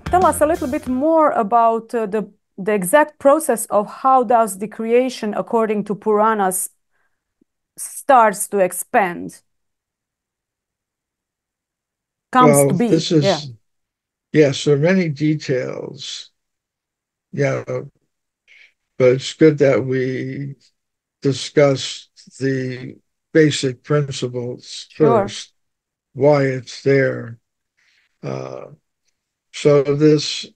tell us a little bit more about the exact process of how does the creation, according to Puranas, starts to expand? Comes to be. This is, yes, there are many details, yeah, but it's good that we discuss the basic principles Sure. first, why it's there. Uh, so this,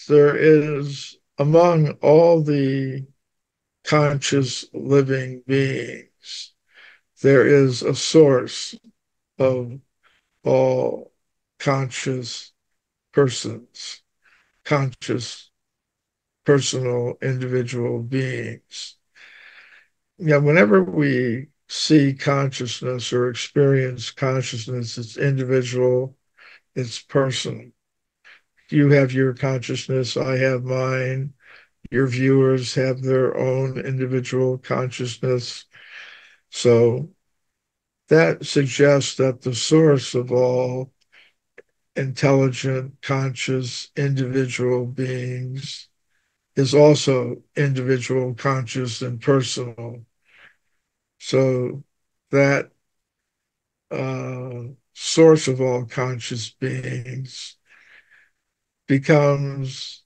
there is among all the conscious living beings, there is a source of all conscious persons, conscious, personal, individual beings. Yeah, whenever we see consciousness or experience consciousness, it's individual, it's personal. You have your consciousness, I have mine. Your viewers have their own individual consciousness. So that suggests that the source of all intelligent, conscious, individual beings is also individual, conscious, and personal. So that source of all conscious beings becomes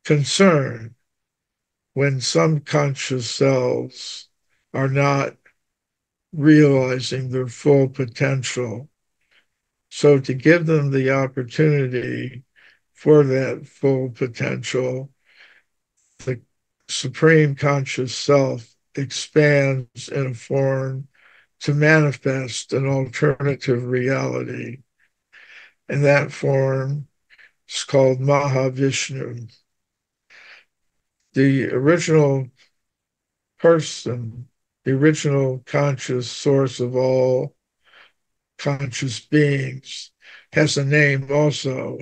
concerned when some conscious selves are not realizing their full potential. So to give them the opportunity for that full potential, the supreme conscious self expands in a form to manifest an alternative reality. And that form is called Mahavishnu. The original person, the original conscious source of all conscious beings, has a name also.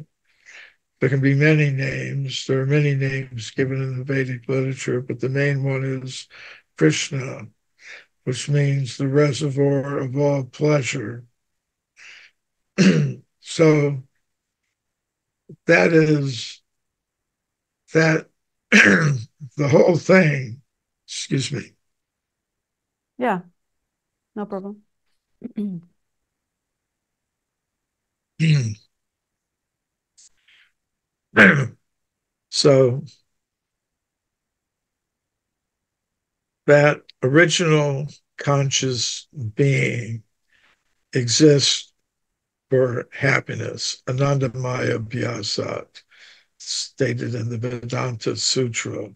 There can be many names. There are many names given in the Vedic literature, but the main one is Krishna, which means the reservoir of all pleasure. So that is that the whole thing, excuse me. Yeah, no problem. So that original conscious being exists for happiness, Anandamaya Vyasat, stated in the Vedanta Sutra.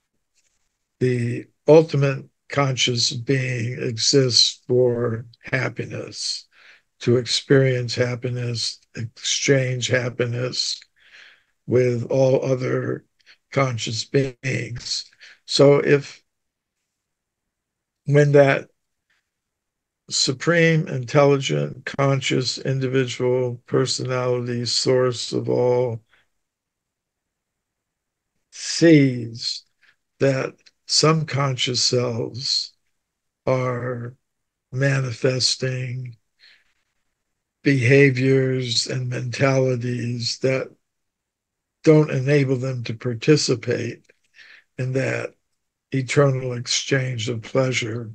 The ultimate conscious being exists for happiness, to experience happiness, exchange happiness with all other conscious beings. So if when that supreme, intelligent, conscious individual personality source of all sees that some conscious selves are manifesting behaviors and mentalities that don't enable them to participate in that eternal exchange of pleasure,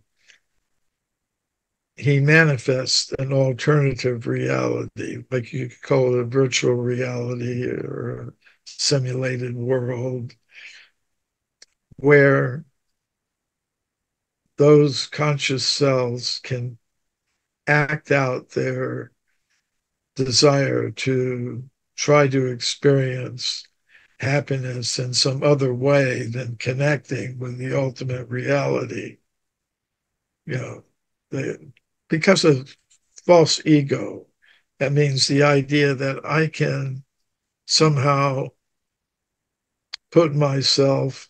he manifests an alternative reality, like you could call it a virtual reality or a simulated world, where those conscious selves can act out their desire to try to experience happiness in some other way than connecting with the ultimate reality. You know, because of false ego, that means the idea that I can somehow put myself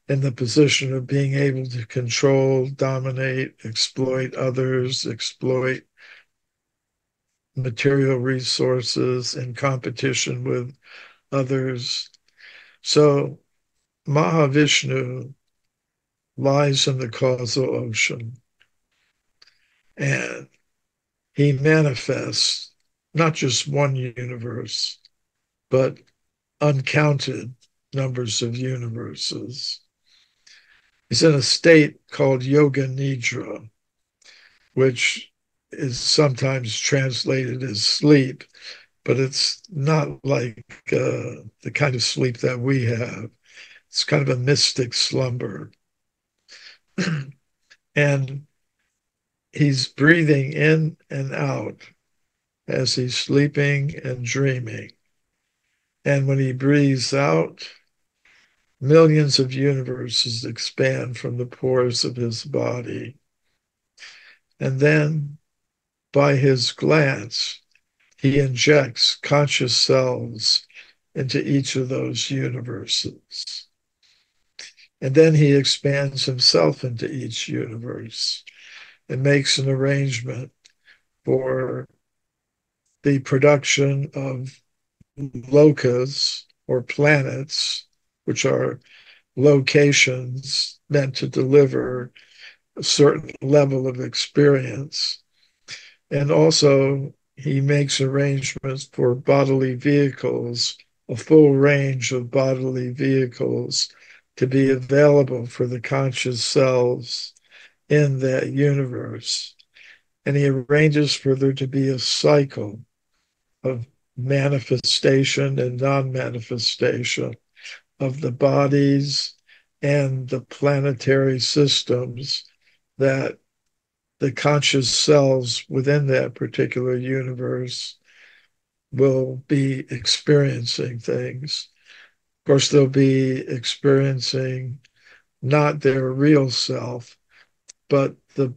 in the position of being able to control, dominate, exploit others, exploit material resources in competition with others. So Mahavishnu lies in the causal ocean and he manifests not just one universe, but uncounted numbers of universes. He's in a state called yoga nidra, which is sometimes translated as sleep, but it's not like the kind of sleep that we have. It's kind of a mystic slumber. And he's breathing in and out as he's sleeping and dreaming. And when he breathes out, millions of universes expand from the pores of his body. And then, by his glance, he injects conscious cells into each of those universes. And then he expands himself into each universe and makes an arrangement for the production of lokas or planets, which are locations meant to deliver a certain level of experience. And also, he makes arrangements for bodily vehicles, a full range of bodily vehicles to be available for the conscious selves in that universe. And he arranges for there to be a cycle of manifestation and non-manifestation of the bodies and the planetary systems that the conscious selves within that particular universe will be experiencing things. Of course, they'll be experiencing not their real self, but the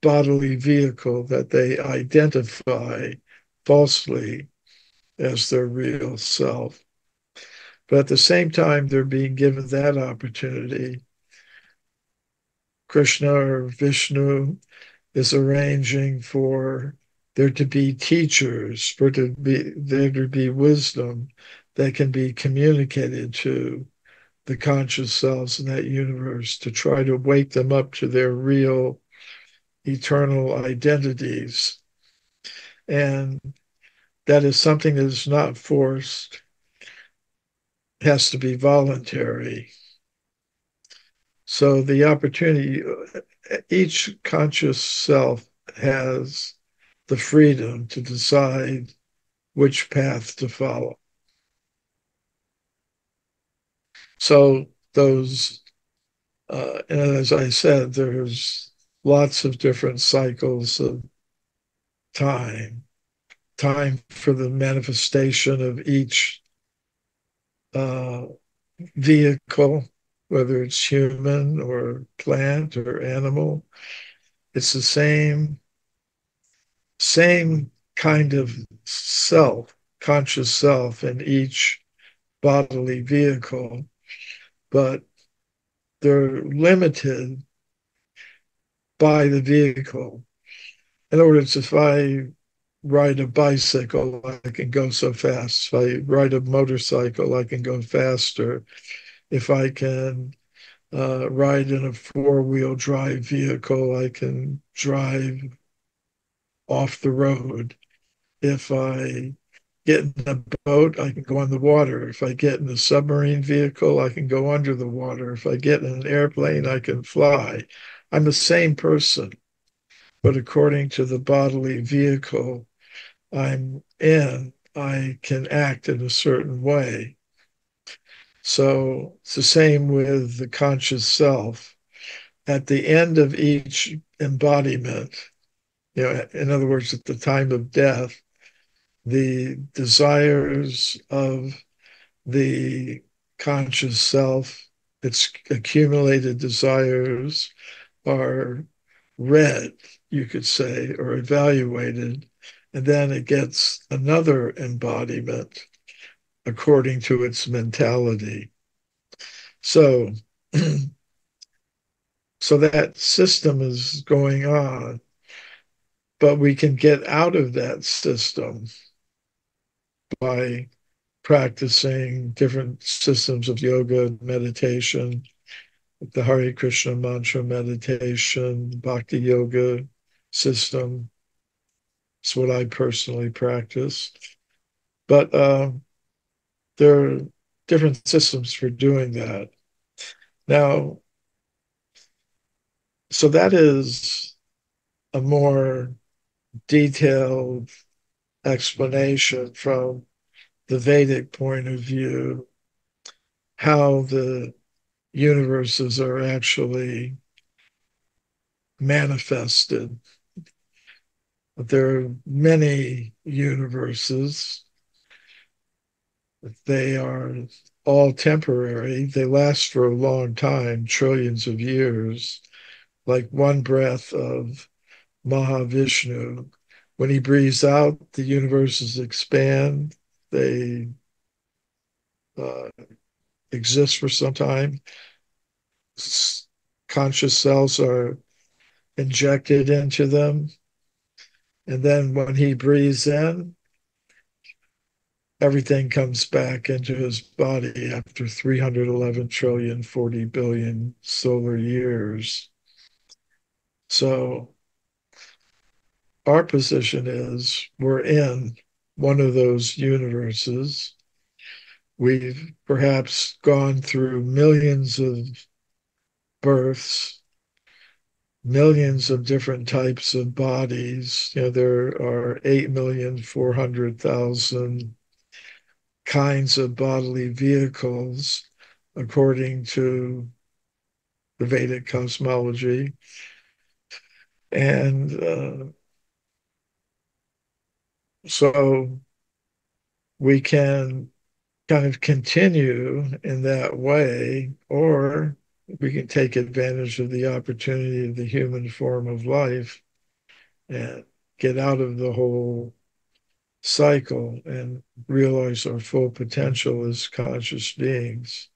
bodily vehicle that they identify falsely as their real self. But at the same time, they're being given that opportunity. Krishna or Vishnu is arranging for there to be teachers, for there to be wisdom that can be communicated to the conscious selves in that universe to try to wake them up to their real eternal identities. And that is something that is not forced, it has to be voluntary. So the opportunity, each conscious self has the freedom to decide which path to follow. So those, and as I said, there's lots of different cycles of time, time for the manifestation of each vehicle, whether it's human or plant or animal. It's the same kind of self, conscious self in each bodily vehicle, but they're limited by the vehicle. In other words, if I ride a bicycle, I can go so fast. If I ride a motorcycle, I can go faster. If I can ride in a four-wheel drive vehicle, I can drive off the road. If I get in a boat, I can go on the water. If I get in a submarine vehicle, I can go under the water. If I get in an airplane, I can fly. I'm the same person, but according to the bodily vehicle I'm in, I can act in a certain way. So it's the same with the conscious self. At the end of each embodiment, in other words, at the time of death, the desires of the conscious self, its accumulated desires, are read, you could say, or evaluated, and then it gets another embodiment according to its mentality. So, so that system is going on, but we can get out of that system by practicing different systems of yoga and meditation, the Hare Krishna mantra meditation, bhakti yoga system. It's what I personally practice. But there are different systems for doing that. Now, so that is a more detailed explanation from the Vedic point of view, how the universes are actually manifested. There are many universes. They are all temporary. They last for a long time, trillions of years, like one breath of Mahavishnu. When he breathes out, the universes expand. They uh, exist for some time. Conscious cells are injected into them. And then when he breathes in, everything comes back into his body after 311 trillion, 40 billion solar years. So our position is we're in one of those universes. We've perhaps gone through millions of births, millions of different types of bodies. There are 8,400,000 kinds of bodily vehicles, according to the Vedic cosmology. And so we can kind of continue in that way, or we can take advantage of the opportunity of the human form of life and get out of the whole cycle and realize our full potential as conscious beings.